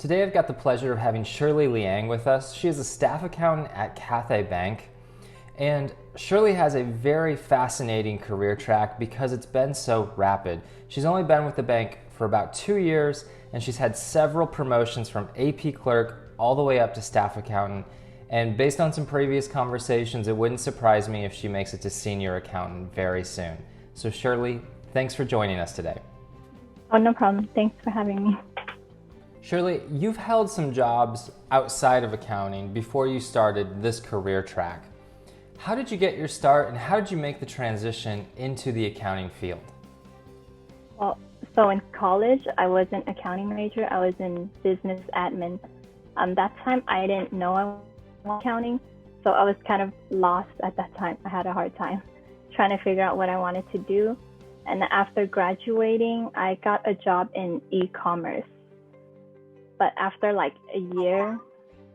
Today I've got the pleasure of having Shirley Liang with us. She is a staff accountant at Cathay Bank, and Shirley has a very fascinating career track because it's been so rapid. She's only been with the bank for about 2 years, and she's had several promotions from AP Clerk all the way up to staff accountant. And based on some previous conversations, it wouldn't surprise me if she makes it to senior accountant very soon. So Shirley, thanks for joining us today. Oh, no problem. Thanks for having me. Shirley, you've held some jobs outside of accounting before you started this career track. How did you get your start, and how did you make the transition into the accounting field? Well, so in college, I wasn't accounting major. I was in business admin. That time, I didn't know I was accounting, so I was kind of lost at that time. I had a hard time trying to figure out what I wanted to do. And after graduating, I got a job in e-commerce. But after like a year,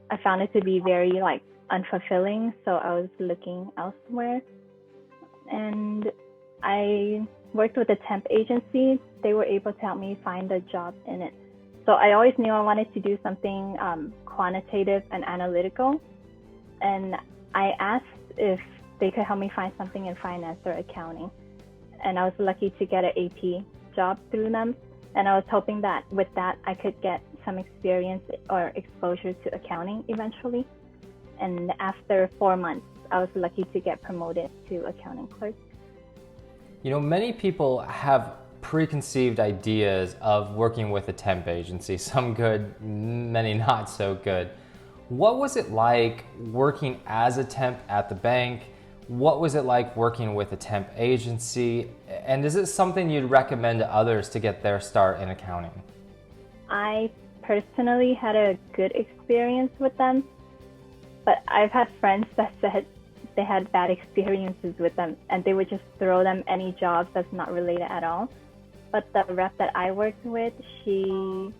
I found it to be very unfulfilling. So I was looking elsewhere. And I worked with a temp agency. They were able to help me find a job in it. So I always knew I wanted to do something quantitative and analytical. And I asked if they could help me find something in finance or accounting. And I was lucky to get an AP job through them. And I was hoping that with that, I could get some experience or exposure to accounting eventually. And after 4 months, I was lucky to get promoted to accounting clerk. You know, many people have preconceived ideas of working with a temp agency, some good, many not so good. What was it like working as a temp at the bank? What was it like working with a temp agency? And is it something you'd recommend to others to get their start in accounting? I personally had a good experience with them, but I've had friends that said they had bad experiences with them and they would just throw them any jobs that's not related at all. But the rep that I worked with, she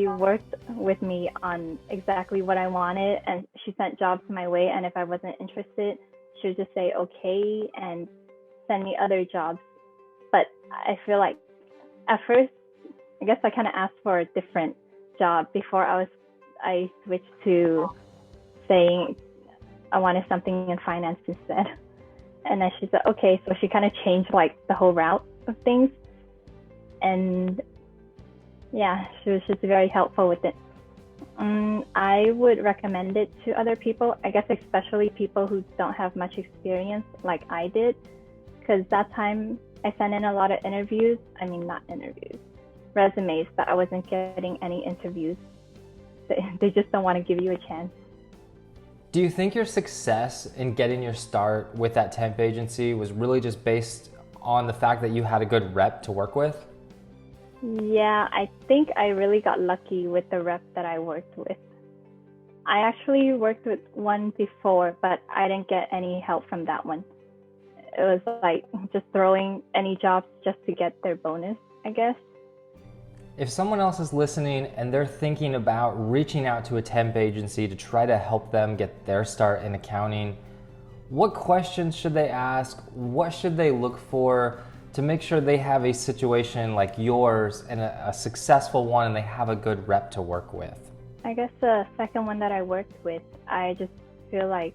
worked with me on exactly what I wanted, and she sent jobs my way, and if I wasn't interested, she would just say okay and send me other jobs. But I feel like at first, I guess I kind of asked for a different job before I switched to saying I wanted something in finance instead. And then she said, okay, so she kind of changed the whole route of things. And yeah, she was just very helpful with it. I would recommend it to other people, I guess especially people who don't have much experience like I did, because that time I sent in a lot of resumes, but I wasn't getting any interviews. They just don't want to give you a chance. Do you think your success in getting your start with that temp agency was really just based on the fact that you had a good rep to work with? Yeah, I think I really got lucky with the rep that I worked with. I actually worked with one before, but I didn't get any help from that one. It was like just throwing any jobs just to get their bonus, I guess. If someone else is listening and they're thinking about reaching out to a temp agency to try to help them get their start in accounting, what questions should they ask? What should they look for to make sure they have a situation like yours and a successful one, and they have a good rep to work with? I guess the second one that I worked with, I just feel like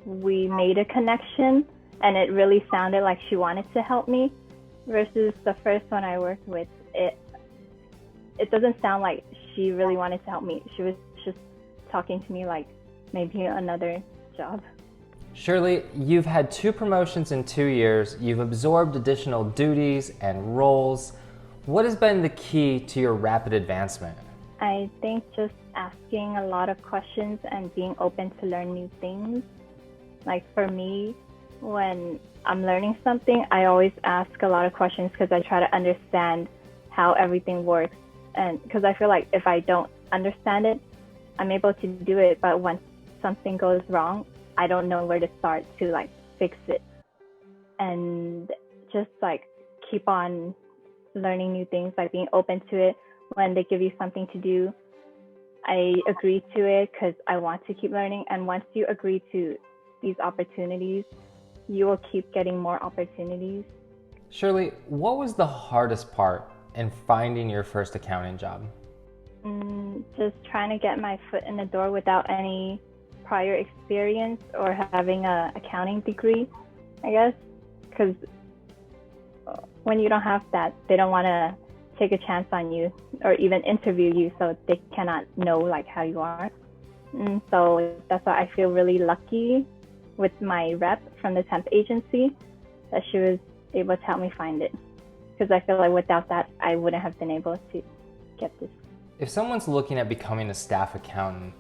we made a connection and it really sounded like she wanted to help me, versus the first one I worked with, it doesn't sound like she really wanted to help me. She was just talking to me like maybe another job. Shirley, you've had 2 promotions in 2 years. You've absorbed additional duties and roles. What has been the key to your rapid advancement? I think just asking a lot of questions and being open to learn new things. Like for me, when I'm learning something, I always ask a lot of questions because I try to understand how everything works. And because I feel like if I don't understand it, I'm able to do it. But once something goes wrong, I don't know where to start to fix it. And just keep on learning new things, being open to it. When they give you something to do, I agree to it because I want to keep learning. And once you agree to these opportunities, you will keep getting more opportunities. Shirley, what was the hardest part in finding your first accounting job? Just trying to get my foot in the door without any prior experience or having a accounting degree, I guess, because when you don't have that, they don't want to take a chance on you or even interview you, so they cannot know like how you are. And so that's why I feel really lucky with my rep from the temp agency that she was able to help me find it, because I feel like without that I wouldn't have been able to get this. If someone's looking at becoming a staff accountant,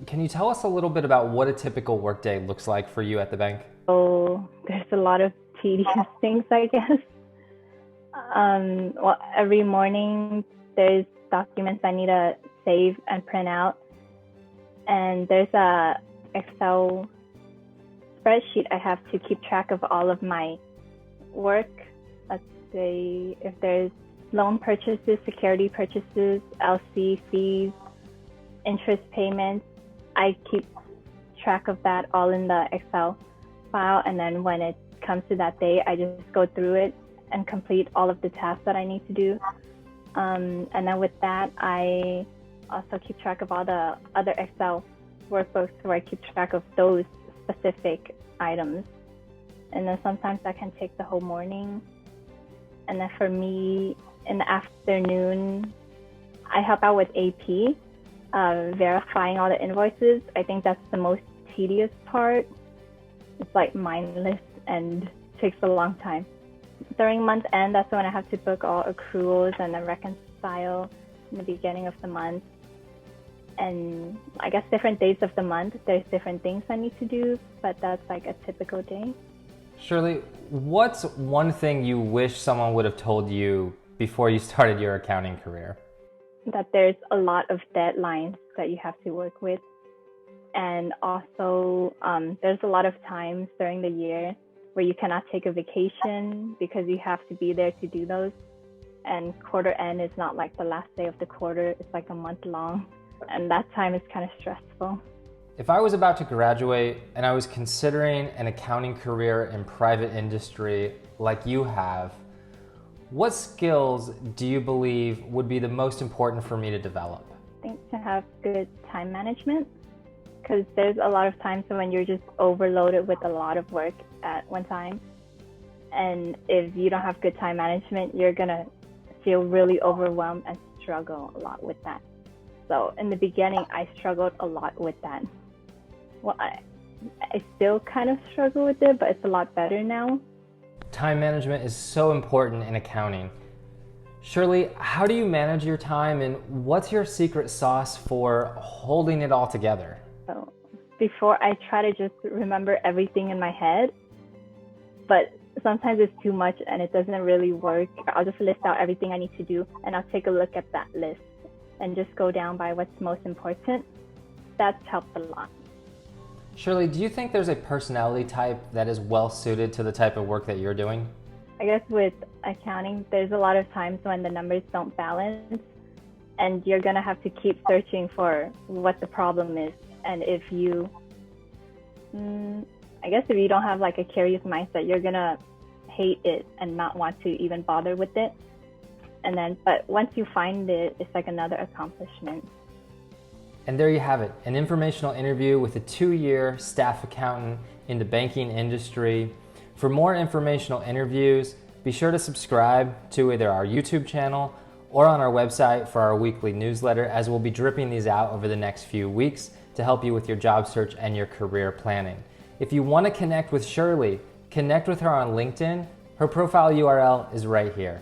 can you tell us a little bit about what a typical workday looks like for you at the bank? So there's a lot of tedious things, I guess. Well, every morning there's documents I need to save and print out, and there's a Excel spreadsheet I have to keep track of all of my work. Let's say if there's loan purchases, security purchases, LC fees, interest payments, I keep track of that all in the Excel file, and then when it comes to that day, I just go through it and complete all of the tasks that I need to do. And then with that, I also keep track of all the other Excel workbooks where I keep track of those specific items. And then sometimes that can take the whole morning. And then for me, in the afternoon, I help out with AP, verifying all the invoices. I think that's the most tedious part. It's like mindless and takes a long time. During month end, that's when I have to book all accruals and then reconcile in the beginning of the month. And I guess different days of the month, there's different things I need to do, but that's like a typical day. Shirley, what's one thing you wish someone would have told you before you started your accounting career? That there's a lot of deadlines that you have to work with. And also, there's a lot of times during the year where you cannot take a vacation because you have to be there to do those. And quarter end is not like the last day of the quarter, it's like a month long. And that time is kind of stressful. If I was about to graduate and I was considering an accounting career in private industry like you have, what skills do you believe would be the most important for me to develop? I think to have good time management, because there's a lot of times when you're just overloaded with a lot of work at one time. And if you don't have good time management, you're gonna feel really overwhelmed and struggle a lot with that. So in the beginning, I struggled a lot with that. Well, I still kind of struggle with it, but it's a lot better now. Time management is so important in accounting. Shirley, how do you manage your time, and what's your secret sauce for holding it all together? So before, I try to just remember everything in my head, but sometimes it's too much and it doesn't really work. I'll just list out everything I need to do, and I'll take a look at that list and just go down by what's most important. That's helped a lot. Shirley, do you think there's a personality type that is well suited to the type of work that you're doing? I guess with accounting, there's a lot of times when the numbers don't balance, and you're gonna have to keep searching for what the problem is. And if you, I guess if you don't have like a curious mindset, you're gonna hate it and not want to even bother with it. And then, but once you find it, it's like another accomplishment. And there you have it, an informational interview with a 2-year staff accountant in the banking industry. For more informational interviews, be sure to subscribe to either our YouTube channel or on our website for our weekly newsletter, as we'll be dripping these out over the next few weeks to help you with your job search and your career planning. If you want to connect with Shirley, connect with her on LinkedIn. Her profile URL is right here.